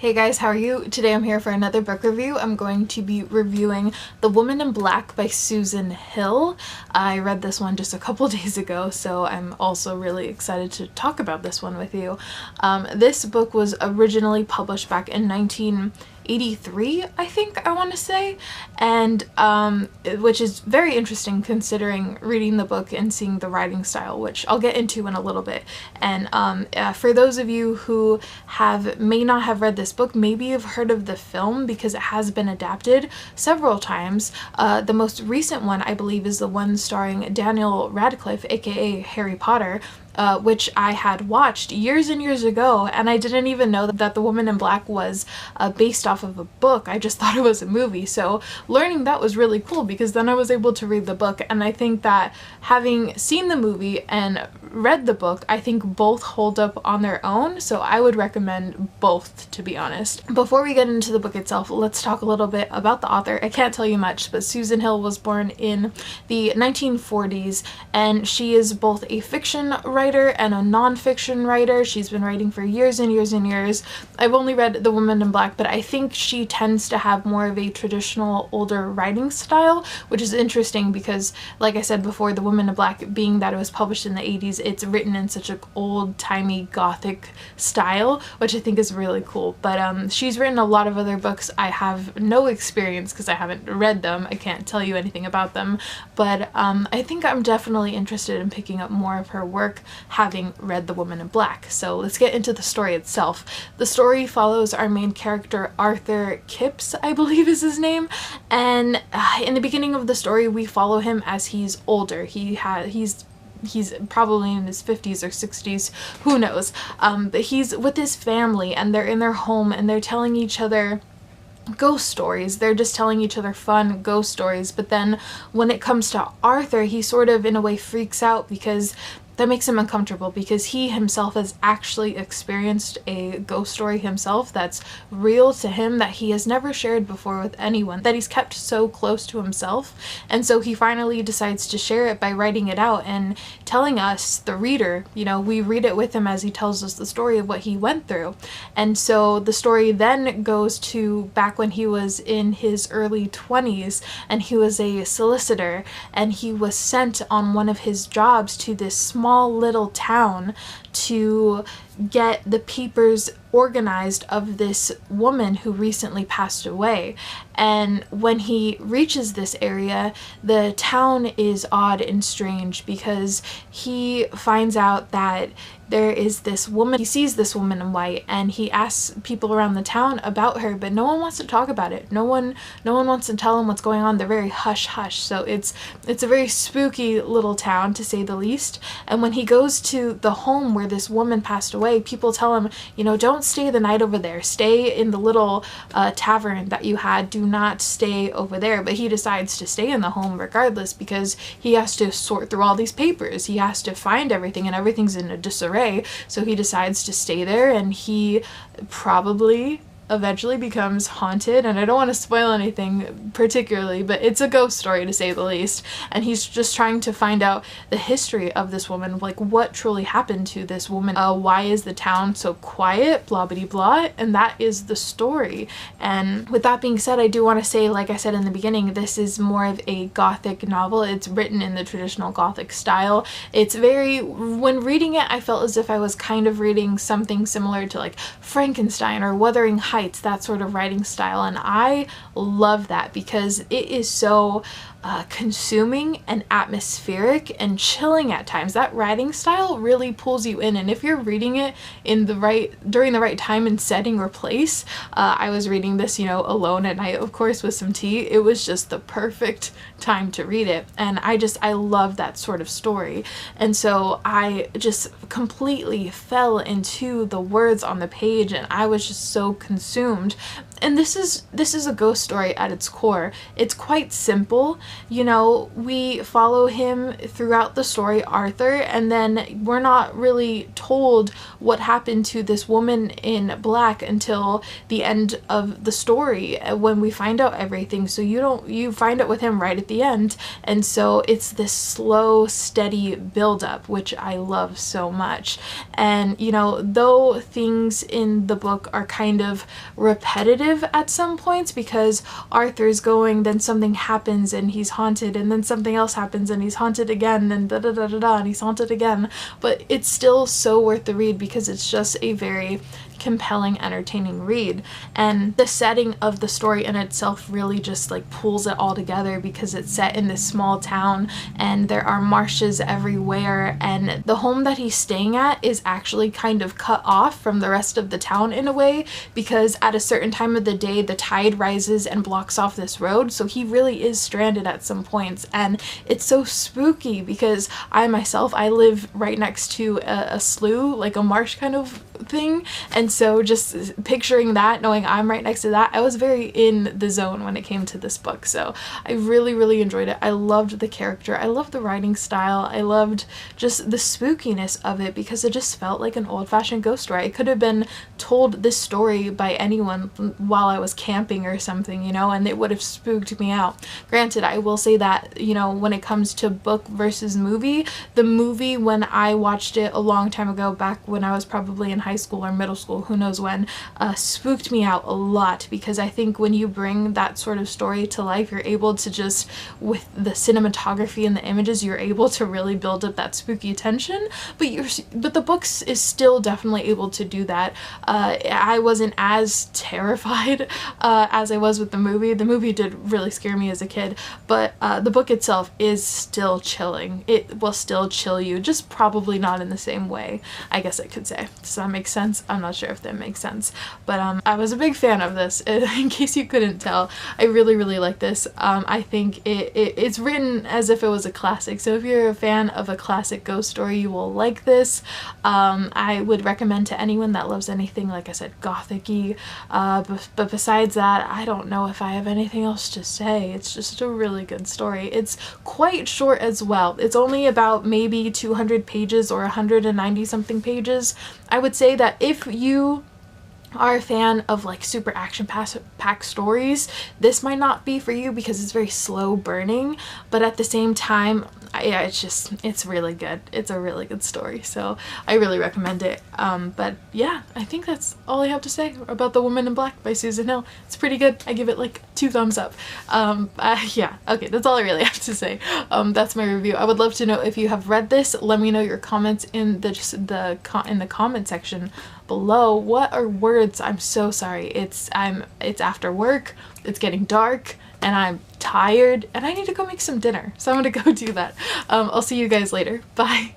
Hey guys, how are you? Today I'm here for another book review. I'm going to be reviewing The Woman in Black by Susan Hill. I read this one just a couple days ago, so I'm also really excited to talk about this one with you. This book was originally published back in 1983, I think I want to say, and which is very interesting considering reading the book and seeing the writing style, which I'll get into in a little bit. And for those of you who may not have read this book, maybe you've heard of the film because it has been adapted several times. The most recent one, I believe, is the one starring Daniel Radcliffe, aka Harry Potter, which I had watched years and years ago, and I didn't even know that The Woman in Black was based off of a book. I just thought it was a movie. So learning that was really cool because then I was able to read the book, and I think that having seen the movie and read the book, I think both hold up on their own, so I would recommend both, to be honest. Before we get into the book itself, let's talk a little bit about the author. I can't tell you much, but Susan Hill was born in the 1940s, and she is both a fiction writer and a non-fiction writer. She's been writing for years and years and years. I've only read The Woman in Black, but I think she tends to have more of a traditional older writing style, which is interesting because, like I said before, The Woman in Black, being that it was published in the 80s, it's written in such an old-timey gothic style, which I think is really cool. But she's written a lot of other books. I have no experience because I haven't read them. I can't tell you anything about them, but I think I'm definitely interested in picking up more of her work having read The Woman in Black. So let's get into the story itself. The story follows our main character, Arthur Kipps, I believe is his name, and in the beginning of the story we follow him as he's older. He's probably in his 50s or 60s, who knows, but he's with his family and they're in their home and they're telling each other ghost stories. They're just telling each other fun ghost stories, but then when it comes to Arthur, he sort of in a way freaks out because that makes him uncomfortable, because he himself has actually experienced a ghost story himself that's real to him, that he has never shared before with anyone, that he's kept so close to himself. And so he finally decides to share it by writing it out and telling us, the reader, you know, we read it with him as he tells us the story of what he went through. And so the story then goes to back when he was in his early 20s and he was a solicitor, and he was sent on one of his jobs to this small little town to get the papers organized of this woman who recently passed away. And when he reaches this area, the town is odd and strange because he finds out that there is this woman. He sees this woman in white and he asks people around the town about her, but no one wants to talk about it. No one wants to tell him what's going on. They're very hush hush. So it's a very spooky little town, to say the least. And when he goes to the home where this woman passed away, people tell him, you know, don't stay the night over there. Stay in the little tavern that you had. Do not stay over there. But he decides to stay in the home regardless because he has to sort through all these papers. He has to find everything, and everything's in a disarray. So he decides to stay there, and he probably eventually becomes haunted, and I don't want to spoil anything particularly, but it's a ghost story to say the least, and he's just trying to find out the history of this woman, like what truly happened to this woman, why is the town so quiet, blah blah blah, and that is the story. And with that being said, I do want to say, like I said in the beginning, this is more of a gothic novel. It's written in the traditional gothic style. It's very, when reading it, I felt as if I was kind of reading something similar to like Frankenstein or Wuthering Heights, that sort of writing style, and I love that because it is so consuming and atmospheric and chilling at times. That writing style really pulls you in, and if you're reading it in during the right time and setting or place, I was reading this, you know, alone at night, of course, with some tea. It was just the perfect time to read it, and I love that sort of story. And so I just completely fell into the words on the page, and I was just so consumed. And this is a ghost story at its core. It's quite simple. You know, we follow him throughout the story, Arthur, and then we're not really told what happened to this woman in black until the end of the story when we find out everything. So you find out with him right at the end, and so it's this slow, steady build-up, which I love so much. And you know, though things in the book are kind of repetitive at some points, because Arthur's going, then something happens and he's haunted, and then something else happens and he's haunted again, and da da da da da, and he's haunted again, but it's still so worth the read because it's just a very compelling, entertaining read. And the setting of the story in itself really just like pulls it all together, because it's set in this small town and there are marshes everywhere, and the home that he's staying at is actually kind of cut off from the rest of the town in a way, because at a certain time of the day the tide rises and blocks off this road, so he really is stranded at some points. And it's so spooky because I myself, I live right next to a slough, like a marsh kind of thing, and so just picturing that, knowing I'm right next to that, I was very in the zone when it came to this book. So I really enjoyed it. I loved the character, I loved the writing style, I loved just the spookiness of it, because it just felt like an old-fashioned ghost story. It could have been told this story by anyone while I was camping or something, you know, and it would have spooked me out. Granted, I will say that, you know, when it comes to book versus movie, the movie, when I watched it a long time ago, back when I was probably in high school or middle school, who knows when, spooked me out a lot, because I think when you bring that sort of story to life, you're able to just, with the cinematography and the images, you're able to really build up that spooky tension. But the books is still definitely able to do that. I wasn't as terrified as I was with the movie. The movie did really scare me as a kid, but the book itself is still chilling. It will still chill you, just probably not in the same way, I guess I could say. Does that make sense? I'm not sure if that makes sense, but I was a big fan of this. In case you couldn't tell, I really like this. I think it's written as if it was a classic, so if you're a fan of a classic ghost story, you will like this. I would recommend to anyone that loves anything, like I said, gothic-y, but besides that, I don't know if I have anything else to say. It's just a really good story. It's quite short as well. It's only about maybe 200 pages or 190 something pages. I would say that if you are a fan of like super action-packed stories, this might not be for you because it's very slow burning, but at the same time, yeah, it's really good. It's a really good story, so I really recommend it. But yeah, I think that's all I have to say about The Woman in Black by Susan Hill. It's pretty good. I give it like 2 thumbs up. Yeah, okay, that's all I really have to say. That's my review. I would love to know if you have read this. Let me know your comments in the comment section below. What are words? I'm so sorry. It's after work, it's getting dark, and I'm tired, and I need to go make some dinner, so I'm gonna go do that. I'll see you guys later. Bye.